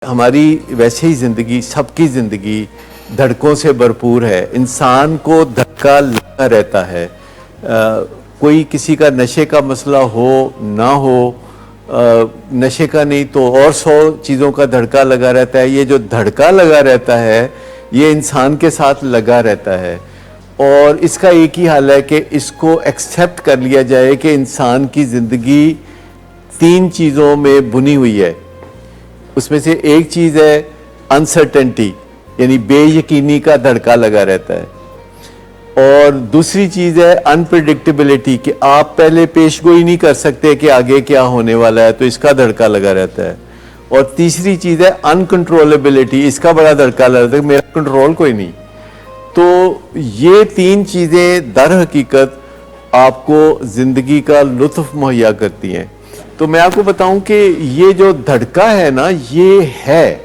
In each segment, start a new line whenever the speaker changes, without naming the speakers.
ہماری ویسے ہی زندگی، سب کی زندگی دھڑکوں سے بھرپور ہے. انسان کو دھکا لگا رہتا ہے. کوئی کسی کا نشے کا مسئلہ ہو نہ ہو، نشے کا نہیں تو اور 100 چیزوں کا دھڑکا لگا رہتا ہے. یہ جو دھڑکا لگا رہتا ہے یہ انسان کے ساتھ لگا رہتا ہے، اور اس کا ایک ہی حل ہے کہ اس کو ایکسیپٹ کر لیا جائے کہ انسان کی زندگی 3 چیزوں میں بنی ہوئی ہے. اس میں سے ایک چیز ہے انسرٹنٹی، یعنی بے یقینی کا دھڑکا لگا رہتا ہے، اور دوسری چیز ہے انپریڈکٹیبلٹی، کہ آپ پہلے پیش گوئی نہیں کر سکتے کہ آگے کیا ہونے والا ہے، تو اس کا دھڑکا لگا رہتا ہے. اور تیسری چیز ہے انکنٹرولبلٹی، اس کا بڑا دھڑکا لگا رہتا ہے کہ میرا کنٹرول کوئی نہیں. تو یہ 3 چیزیں در حقیقت آپ کو زندگی کا لطف مہیا کرتی ہیں. تو میں آپ کو بتاؤں کہ یہ جو دھڑکا ہے نا، یہ ہے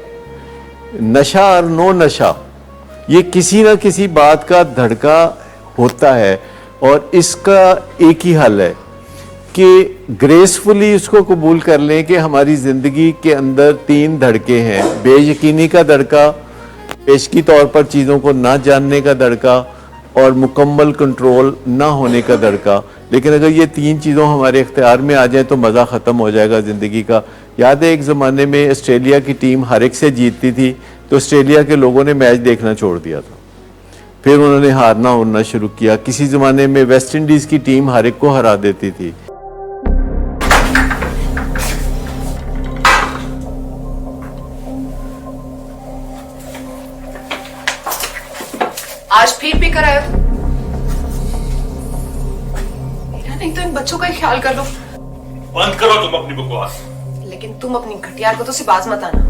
نشہ اور نو نشہ، یہ کسی نہ کسی بات کا دھڑکا ہوتا ہے. اور اس کا ایک ہی حل ہے کہ گریسفلی اس کو قبول کر لیں کہ ہماری زندگی کے اندر 3 دھڑکے ہیں: بے یقینی کا دھڑکا، پیشگی طور پر چیزوں کو نہ جاننے کا دھڑکا، اور مکمل کنٹرول نہ ہونے کا دھڑکا. لیکن اگر یہ 3 چیزوں ہمارے اختیار میں آ جائیں تو مزہ ختم ہو جائے گا زندگی کا. یاد ہے ایک زمانے میں آسٹریلیا کی ٹیم ہر ایک سے جیتتی تھی تو آسٹریلیا کے لوگوں نے میچ دیکھنا چھوڑ دیا تھا، پھر انہوں نے ہارنا ہونا شروع کیا. کسی زمانے میں ویسٹ انڈیز کی ٹیم ہر ایک کو ہرا دیتی تھی.
آج پھر پی کر آئے ہو؟ میرا نہیں تو ان بچوں کا ہی خیال کر لو.
بند کرو تم اپنی بکواس.
لیکن تم اپنی گھٹیا حرکتوں سے باز مت آنا.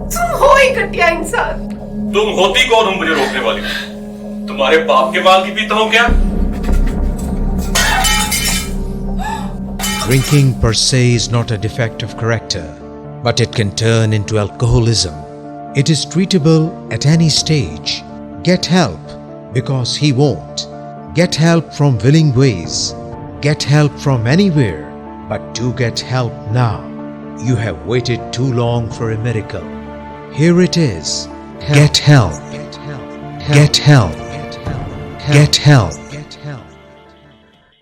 تم ہو ہی گھٹیا انسان.
تم ہوتی کون ہو مجھے روکنے والی؟ تمہارے باپ کے مال کی پیتا ہوں کیا؟
Drinking per se is not a defect of character, but it can turn into alcoholism. It is treatable at any stage. Get help, because he won't. Get help from willing ways. Get help from anywhere, but do get help now. You have waited too long for a miracle. Here it is. Get help. Get help. Get help.